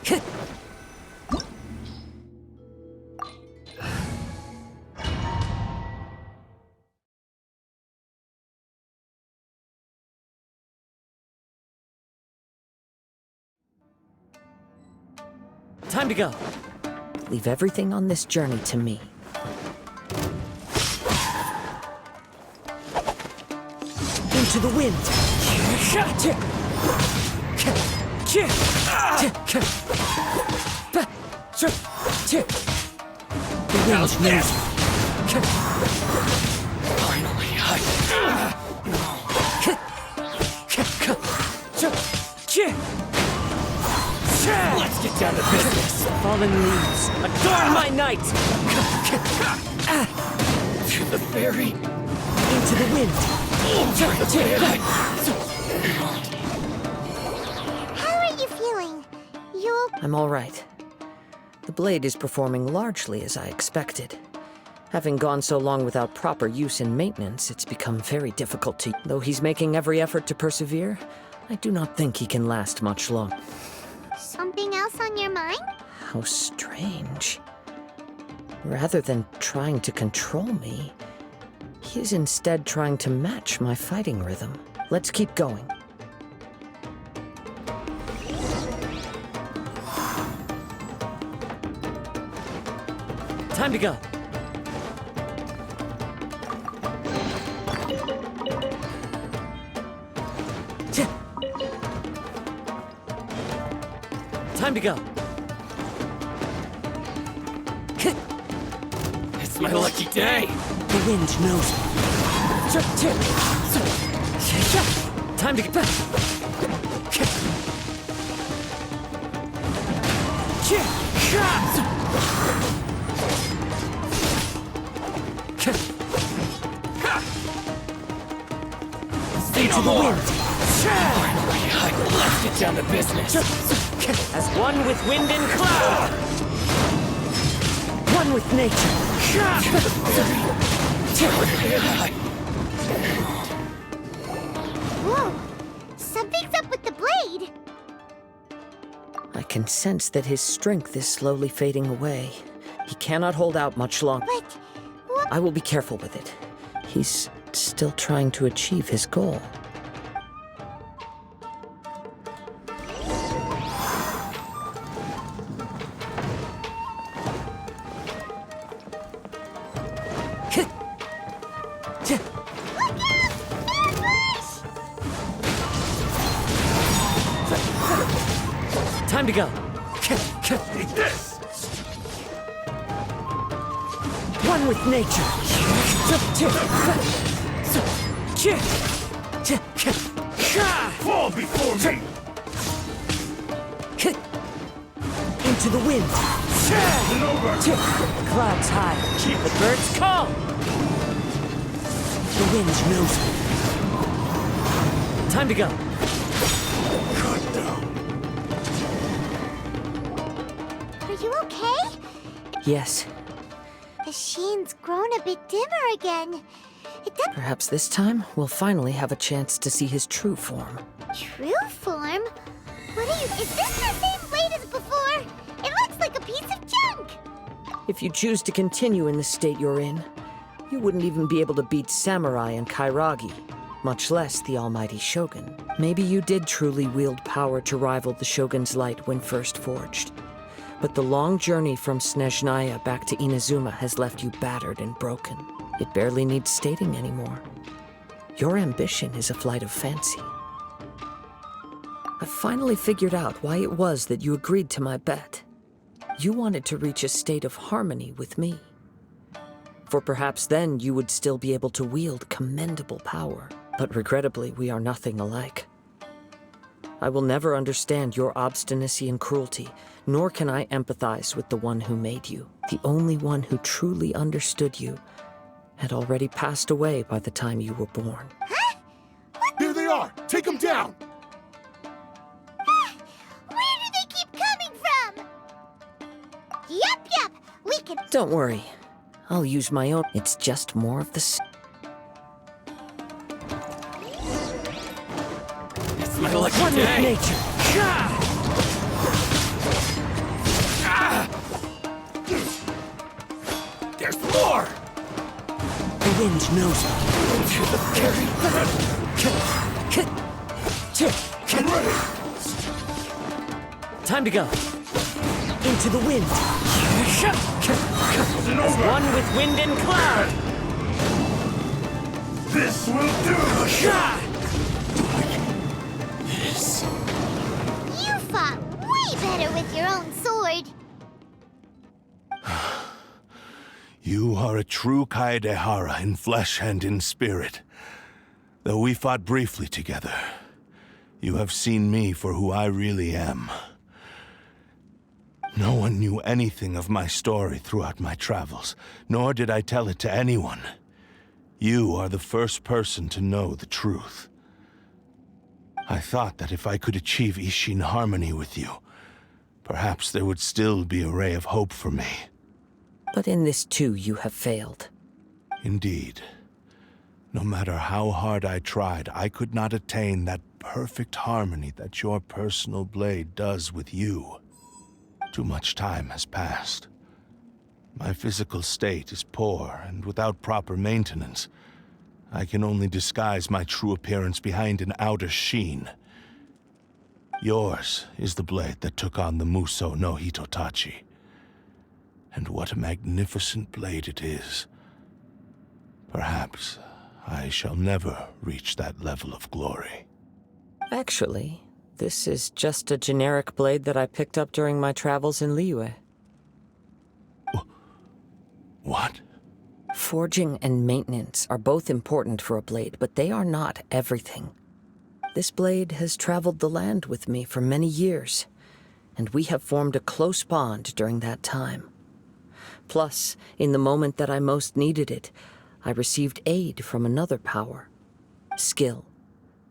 Time to go. Leave everything on this journey to me. Into the wind. The wind knows me. Finally, let's get down to business. Fallen leaves, adorn my night! To the ferry. Into the wind. How are you feeling? I'm all right. The blade is performing largely as I expected. Having gone so long without proper use and maintenance, it's become very difficult to... Though he's making every effort to persevere, I do not think he can last much longer. Something else on your mind? How strange. Rather than trying to control me, he is instead trying to match my fighting rhythm. Let's keep going. Time to go. Time to go. It's my lucky day. The wind knows me. Time to get back. Into the wind. Let's get down to business. As one with wind and cloud. One with nature. Whoa! Something's up with the blade! I can sense that his strength is slowly fading away. He cannot hold out much longer. But what? I will be careful with it. He's still trying to achieve his goal. Time to go. Take this. One with nature. Fall before me. Into the wind. Clouds high. The birds call. The wind knows me. Time to go. Cut down. Are you okay? Yes. The sheen's grown a bit dimmer again. It doesn't... Perhaps this time we'll finally have a chance to see his true form. True form? What are you... Is this the same blade as before? It looks like a piece of junk! If you choose to continue in the state you're in, you wouldn't even be able to beat Samurai and Kairagi, much less the almighty Shogun. Maybe you did truly wield power to rival the Shogun's light when first forged. But the long journey from Snezhnaya back to Inazuma has left you battered and broken. It barely needs stating anymore. Your ambition is a flight of fancy. I've finally figured out why it was that you agreed to my bet. You wanted to reach a state of harmony with me. For perhaps then you would still be able to wield commendable power. But regrettably, we are nothing alike. I will never understand your obstinacy and cruelty, nor can I empathize with the one who made you. The only one who truly understood you had already passed away by the time you were born. Huh? Here they are. Take them down. Where do they keep coming from? Yup, we can... Don't worry. I'll use my own. It's just more of the... It's my lucky One day. with nature. wind knows me. I'm ready. Time to go. Into the wind. As one with wind and cloud. This will do. You fought way better with your own sword. You are a true Kaedehara in flesh and in spirit. Though we fought briefly together, you have seen me for who I really am. No one knew anything of my story throughout my travels, nor did I tell it to anyone. You are the first person to know the truth. I thought that if I could achieve Ishin harmony with you, perhaps there would still be a ray of hope for me. But in this too, you have failed. Indeed. No matter how hard I tried, I could not attain that perfect harmony that your personal blade does with you. Too much time has passed. My physical state is poor, and without proper maintenance, I can only disguise my true appearance behind an outer sheen. Yours is the blade that took on the Muso no Hitotachi. And what a magnificent blade it is. Perhaps I shall never reach that level of glory. Actually, this is just a generic blade that I picked up during my travels in Liyue. What? Forging and maintenance are both important for a blade, but they are not everything. This blade has traveled the land with me for many years, and we have formed a close bond during that time. Plus, in the moment that I most needed it, I received aid from another power. Skill,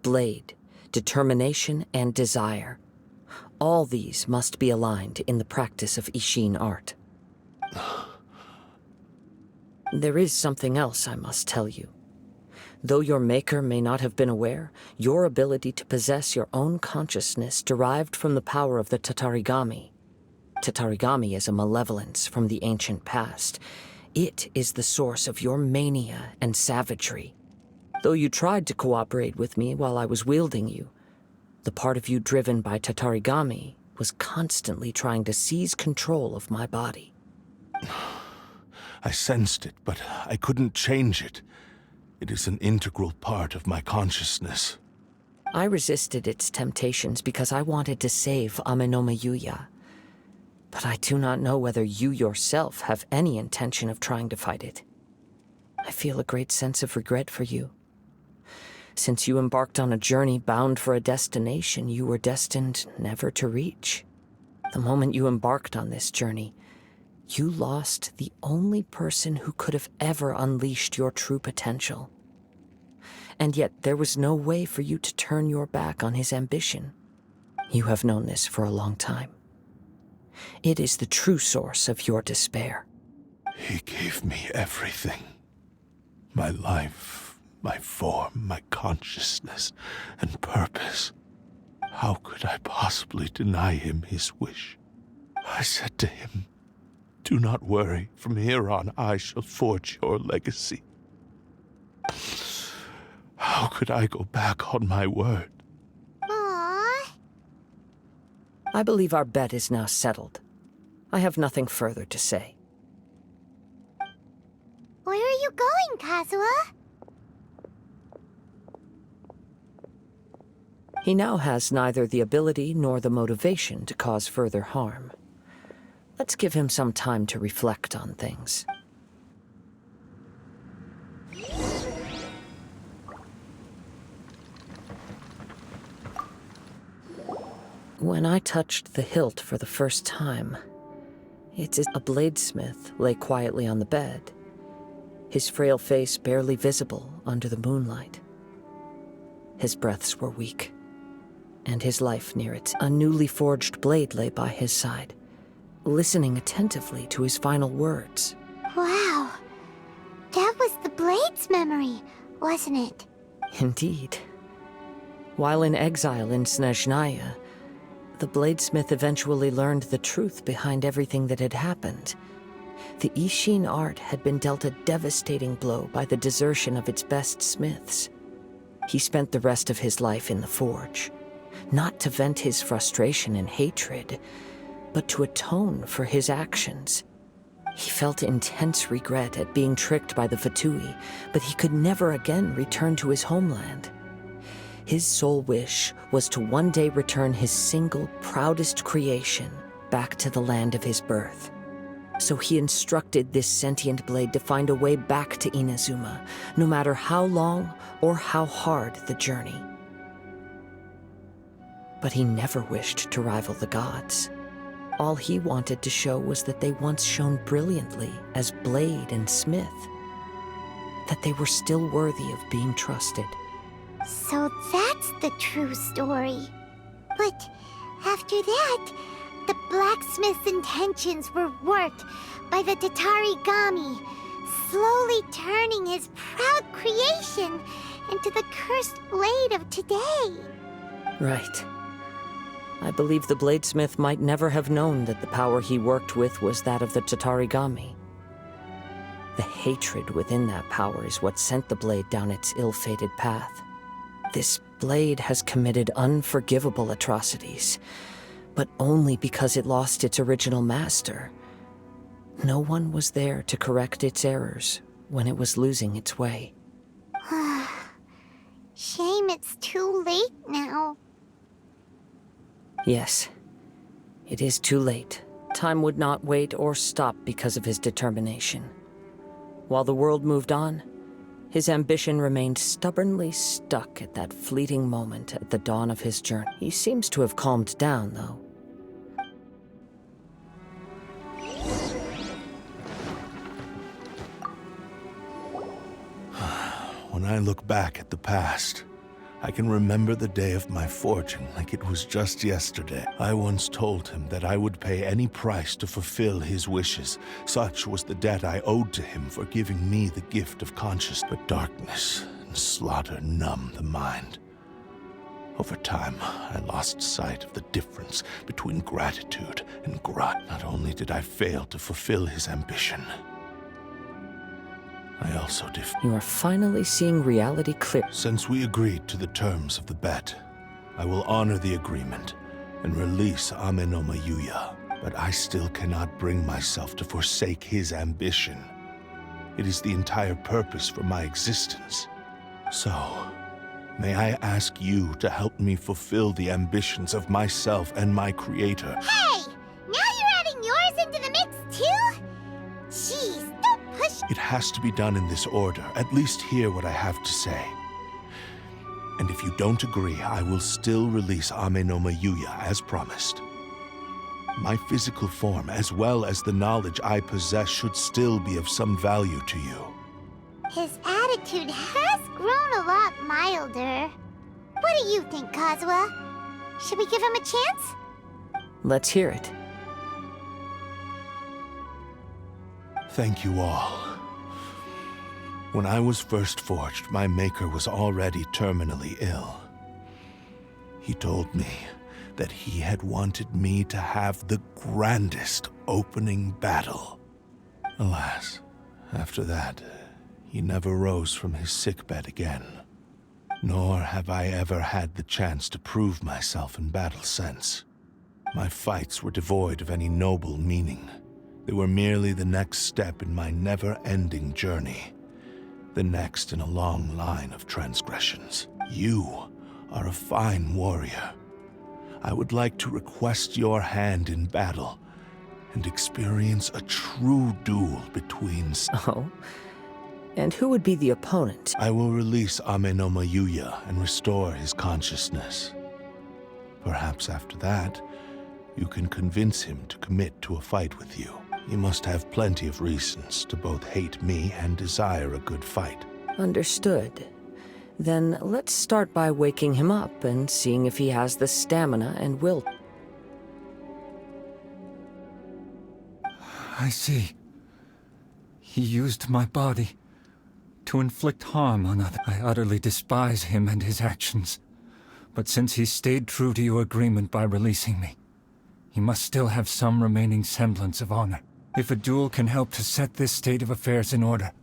blade, determination, and desire. All these must be aligned in the practice of Ishin art. There is something else I must tell you. Though your maker may not have been aware, your ability to possess your own consciousness derived from the power of the Tatarigami. Tatarigami is a malevolence from the ancient past. It is the source of your mania and savagery. Though you tried to cooperate with me while I was wielding you, the part of you driven by Tatarigami was constantly trying to seize control of my body. I sensed it, but I couldn't change it. It is an integral part of my consciousness. I resisted its temptations because I wanted to save Amenoma Yuya. But I do not know whether you yourself have any intention of trying to fight it. I feel a great sense of regret for you. Since you embarked on a journey bound for a destination you were destined never to reach. The moment you embarked on this journey, you lost the only person who could have ever unleashed your true potential. And yet there was no way for you to turn your back on his ambition. You have known this for a long time. It is the true source of your despair. He gave me everything. My life, my form, my consciousness, and purpose. How could I possibly deny him his wish? I said to him, "Do not worry. From here on, I shall forge your legacy." How could I go back on my word? Aww. I believe our bet is now settled. I have nothing further to say. Where are you going, Kazuha? He now has neither the ability nor the motivation to cause further harm. Let's give him some time to reflect on things. When I touched the hilt for the first time, it is a bladesmith lay quietly on the bed, his frail face barely visible under the moonlight. His breaths were weak, and his life near it. A newly forged blade lay by his side, listening attentively to his final words. Wow. That was the Blade's memory, wasn't it? Indeed. While in exile in Snezhnaya, the bladesmith eventually learned the truth behind everything that had happened, The Ishin art had been dealt a devastating blow by the desertion of its best smiths. He spent the rest of his life in the forge, not to vent his frustration and hatred, but to atone for his actions. He felt intense regret at being tricked by the Fatui, but he could never again return to his homeland. His sole wish was to one day return his single, proudest creation back to the land of his birth. So he instructed this sentient blade to find a way back to Inazuma, no matter how long or how hard the journey. But he never wished to rival the gods. All he wanted to show was that they once shone brilliantly as blade and smith, that they were still worthy of being trusted. So that's the true story. But after that, the blacksmith's intentions were worked by the Tatarigami, slowly turning his proud creation into the cursed blade of today. Right. I believe the bladesmith might never have known that the power he worked with was that of the Tatarigami. The hatred within that power is what sent the blade down its ill-fated path. This blade has committed unforgivable atrocities, but only because it lost its original master. No one was there to correct its errors when it was losing its way. Shame it's too late now. Yes, it is too late. Time would not wait or stop because of his determination. While the world moved on, his ambition remained stubbornly stuck at that fleeting moment at the dawn of his journey. He seems to have calmed down, though. When I look back at the past, I can remember the day of my forging like it was just yesterday. I once told him that I would pay any price to fulfill his wishes. Such was the debt I owed to him for giving me the gift of consciousness. But darkness and slaughter numb the mind. Over time, I lost sight of the difference between gratitude and grat. Not only did I fail to fulfill his ambition, I also You are finally seeing reality clear. Since we agreed to the terms of the bet, I will honor the agreement and release Ame no Mayuya. But I still cannot bring myself to forsake his ambition. It is the entire purpose for my existence. So, may I ask you to help me fulfill the ambitions of myself and my creator? Hey! Now you're adding yours into the mix too? Jeez, don't push. It has to be done in this order. At least hear what I have to say. And if you don't agree, I will still release Ame no Mayuya as promised. My physical form, as well as the knowledge I possess, should still be of some value to you. His attitude has grown a lot milder. What do you think, Kazuha? Should we give him a chance? Let's hear it. Thank you all. When I was first forged, my maker was already terminally ill. He told me that he had wanted me to have the grandest opening battle. Alas, after that, he never rose from his sickbed again. Nor have I ever had the chance to prove myself in battle since. My fights were devoid of any noble meaning. They were merely the next step in my never-ending journey. The next in a long line of transgressions. You are a fine warrior. I would like to request your hand in battle and experience a true duel between... Oh? And who would be the opponent? I will release Ame no Mayuya and restore his consciousness. Perhaps after that, you can convince him to commit to a fight with you. He must have plenty of reasons to both hate me and desire a good fight. Understood. Then let's start by waking him up and seeing if he has the stamina and will. I see. He used my body to inflict harm on others. I utterly despise him and his actions. But since he stayed true to your agreement by releasing me, he must still have some remaining semblance of honor. If a duel can help to set this state of affairs in order,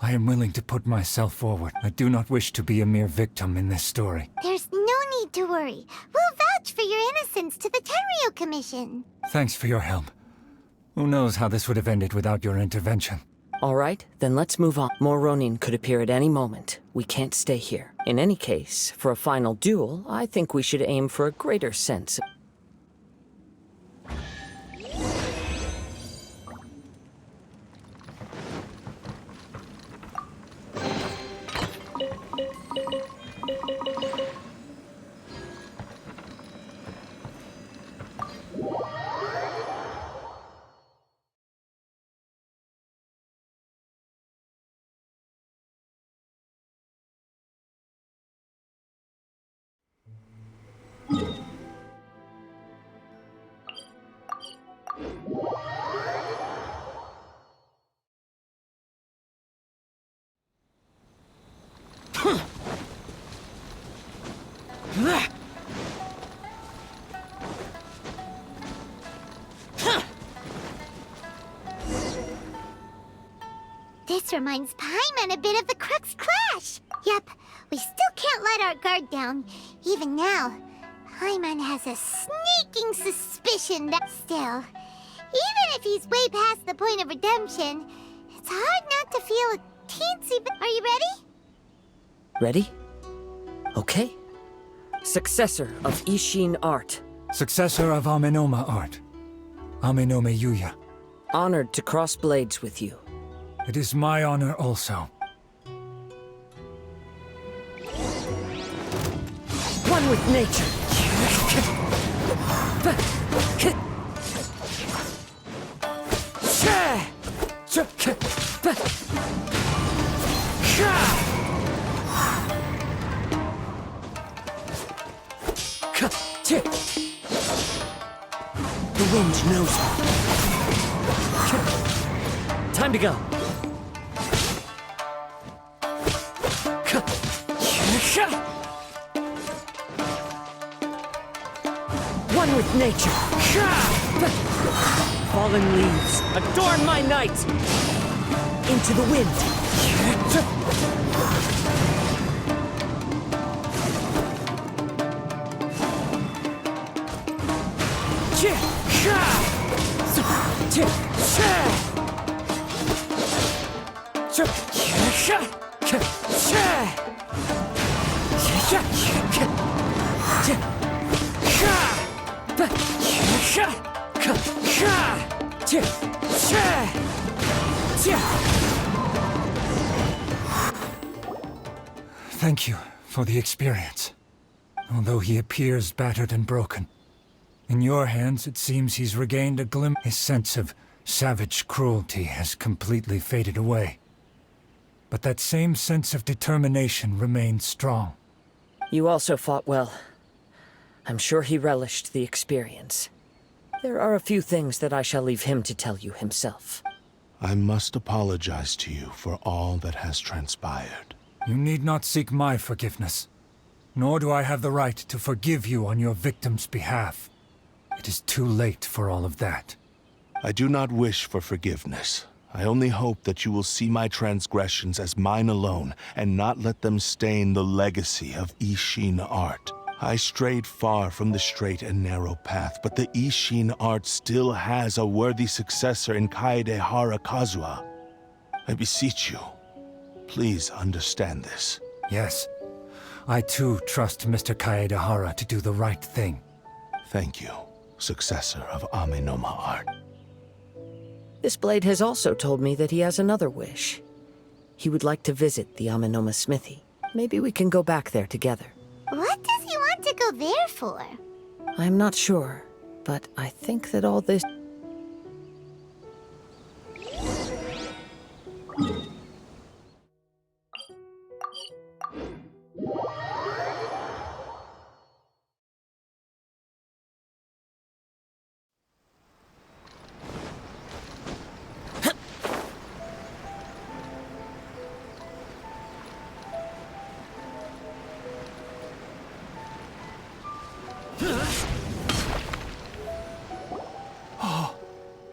I am willing to put myself forward. I do not wish to be a mere victim in this story. There's no need to worry. We'll vouch for your innocence to the Tenryu Commission. Thanks for your help. Who knows how this would have ended without your intervention. All right, then let's move on. More Ronin could appear at any moment. We can't stay here. In any case, for a final duel, I think we should aim for a greater sense of... This reminds Paimon a bit of the Crux Clash. Yep, we still can't let our guard down. Even now, Paimon has a sneaking suspicion that still, even if he's way past the point of redemption, it's hard not to feel a teensy bit. Are you ready? Ready? Okay. Successor of Ishin art. Successor of Amenoma art. Amenome Yuya. Honored to cross blades with you. It is my honor also. One with nature. The wind knows me. Time to go. One with nature. Fallen leaves, adorn my night. Into the wind. Thank you for the experience. Although he appears battered and broken, in your hands it seems he's regained a glimpse. His sense of savage cruelty has completely faded away. But that same sense of determination remains strong. You also fought well. I'm sure he relished the experience. There are a few things that I shall leave him to tell you himself. I must apologize to you for all that has transpired. You need not seek my forgiveness. Nor do I have the right to forgive you on your victim's behalf. It is too late for all of that. I do not wish for forgiveness. I only hope that you will see my transgressions as mine alone, and not let them stain the legacy of Ishin art. I strayed far from the straight and narrow path, but the Ishin art still has a worthy successor in Kaedehara KAZUHA. I beseech you, please understand this. Yes, I too trust Mr. Kaedehara to do the right thing. Thank you, successor of Amenoma art. This blade has also told me that he has another wish. He would like to visit the Amenoma smithy. Maybe we can go back there together. What does he want to go there for? I'm not sure, but I think that all this...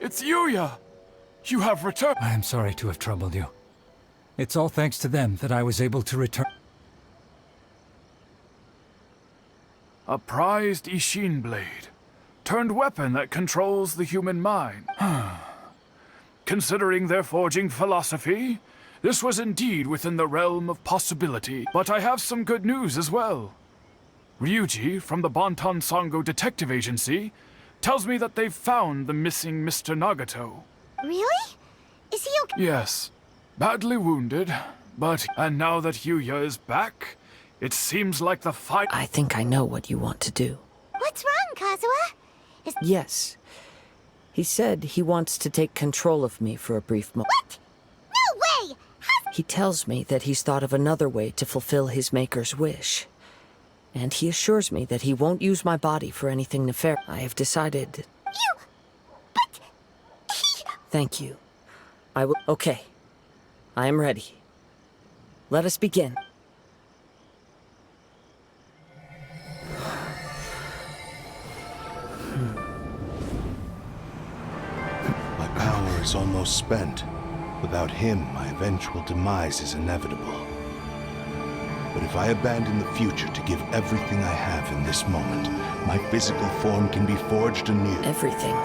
It's Yuya! You have returned. I am sorry to have troubled you. It's all thanks to them that I was able to return. A prized Ishin blade. Turned weapon that controls the human mind. Considering their forging philosophy, this was indeed within the realm of possibility. But I have some good news as well. Ryuji, from the Bonton Sango Detective Agency, tells me that they've found the missing Mr. Nagato. Really? Is he okay? Yes, badly wounded, but... And now that Yuya is back, it seems like the fight... I think I know what you want to do. What's wrong, Kazuha? Yes. He said he wants to take control of me for a brief moment. What? No way! He tells me that he's thought of another way to fulfill his maker's wish. And he assures me that he won't use my body for anything nefarious. I have decided... You... But... Thank you. I will... Okay. I am ready. Let us begin. My power is almost spent. Without him, my eventual demise is inevitable. But if I abandon the future to give everything I have in this moment, my physical form can be forged anew. Everything?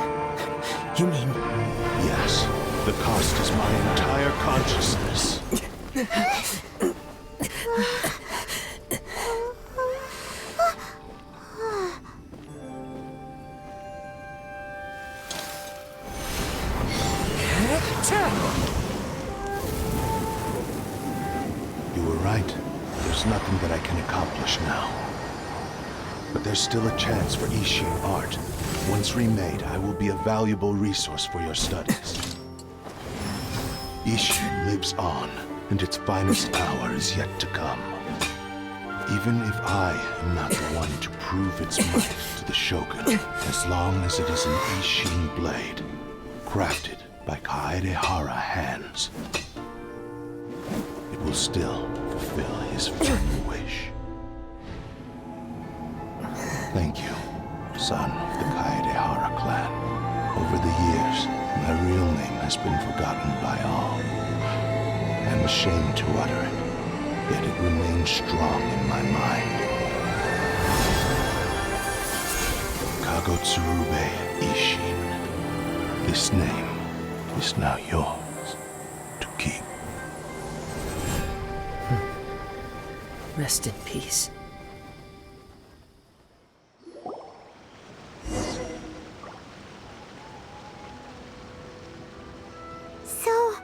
You mean... Yes. The cost is my entire consciousness. You were right. There's nothing that I can accomplish now. But there's still a chance for Ishin art. Once remade, I will be a valuable resource for your studies. Ishin lives on, and its finest hour is yet to come. Even if I am not the one to prove its might to the Shogun, as long as it is an Ishin blade, crafted by Kaedehara hands, it will still fulfill his final wish. Thank you, son of the Kaedehara clan. Over the years, my real name has been forgotten by all. I'm ashamed to utter it, yet it remains strong in my mind. Kagotsurube Ishin. This name is now yours to keep. Rest in peace. So,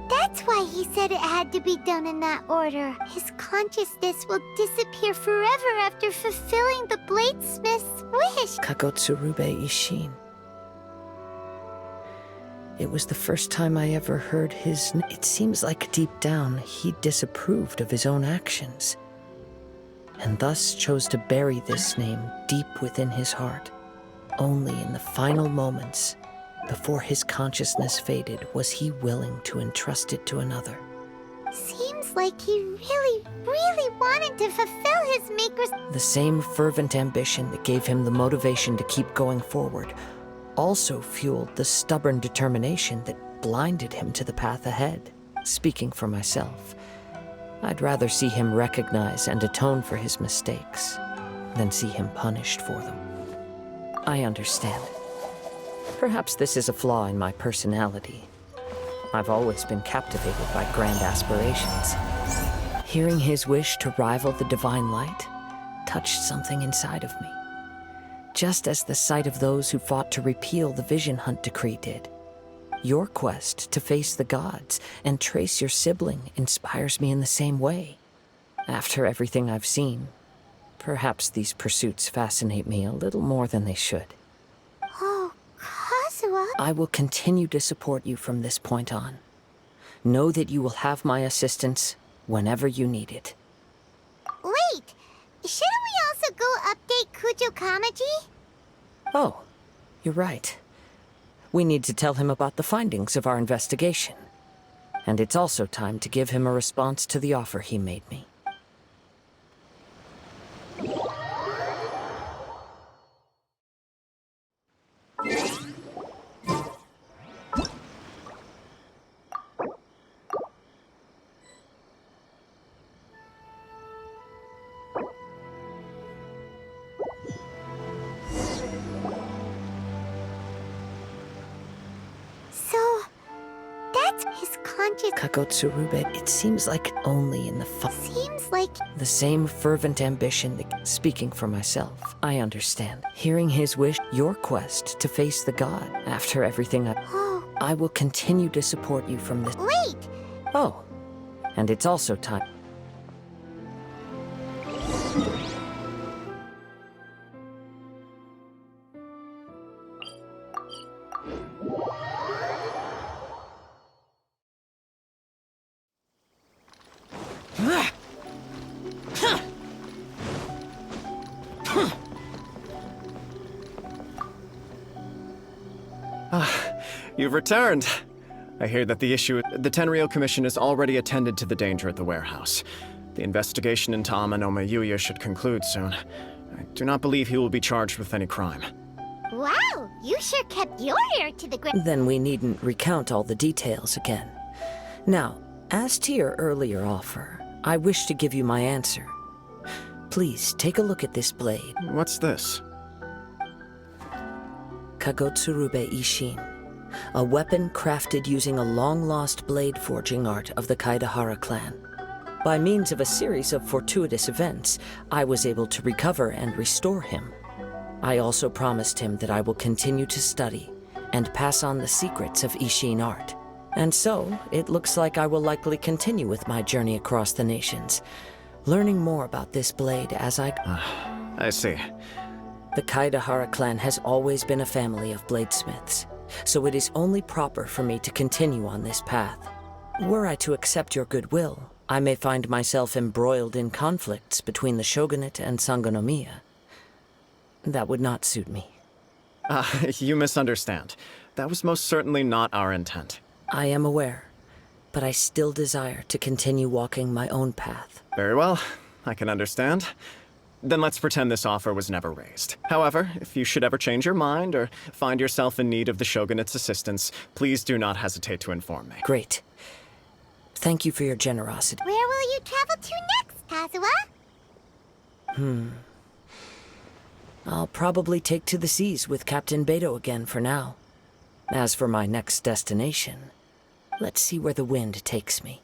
that's why he said it had to be done in that order. His consciousness will disappear forever after fulfilling the bladesmith's wish. Kagotsurube Ishin. It was the first time I ever heard his... It seems like deep down he disapproved of his own actions, and thus chose to bury this name deep within his heart. Only in the final moments, before his consciousness faded, was he willing to entrust it to another. Seems like he really, really wanted to fulfill his maker's... The same fervent ambition that gave him the motivation to keep going forward also fueled the stubborn determination that blinded him to the path ahead. Speaking for myself, I'd rather see him recognize and atone for his mistakes than see him punished for them. I understand. Perhaps this is a flaw in my personality. I've always been captivated by grand aspirations. Hearing his wish to rival the divine light touched something inside of me, just as the sight of those who fought to repeal the Vision Hunt decree did. Your quest to face the gods and trace your sibling inspires me in the same way. After everything I've seen, perhaps these pursuits fascinate me a little more than they should. Oh, Kazuha? I will continue to support you from this point on. Know that you will have my assistance whenever you need it. Wait! Shouldn't we also go update Kujo Kamaji? Oh, you're right. We need to tell him about the findings of our investigation. And it's also time to give him a response to the offer he made me. It's his conscious... Kakotsurube, it seems like only in the Seems like... the same fervent ambition that... Speaking for myself, I understand. Hearing his wish, your quest to face the god, after everything Oh, I will continue to support you from this... wait! Oh, and it's also time... You've returned. I hear that the Tenryou Commission has already attended to the danger at the warehouse. The investigation into Amanome Yuya should conclude soon. I do not believe he will be charged with any crime. Wow, you sure kept your ear to the ground. Then we needn't recount all the details again. Now, as to your earlier offer, I wish to give you my answer. Please, take a look at this blade. What's this? Kagotsurube Ishin, a weapon crafted using a long-lost blade forging art of the Kaidahara clan. By means of a series of fortuitous events, I was able to recover and restore him. I also promised him that I will continue to study and pass on the secrets of Ishin art. And so, it looks like I will likely continue with my journey across the nations, learning more about this blade as I see. The Kaidahara clan has always been a family of bladesmiths, so it is only proper for me to continue on this path. Were I to accept your goodwill, I may find myself embroiled in conflicts between the shogunate and Sangonomiya. That would not suit me. You misunderstand. That was most certainly not our intent. I am aware, but I still desire to continue walking my own path. Very well, I can understand. Then let's pretend this offer was never raised. However, if you should ever change your mind or find yourself in need of the Shogunate's assistance, please do not hesitate to inform me. Great. Thank you for your generosity. Where will you travel to next, Kazuha? I'll probably take to the seas with Captain Beto again for now. As for my next destination, let's see where the wind takes me.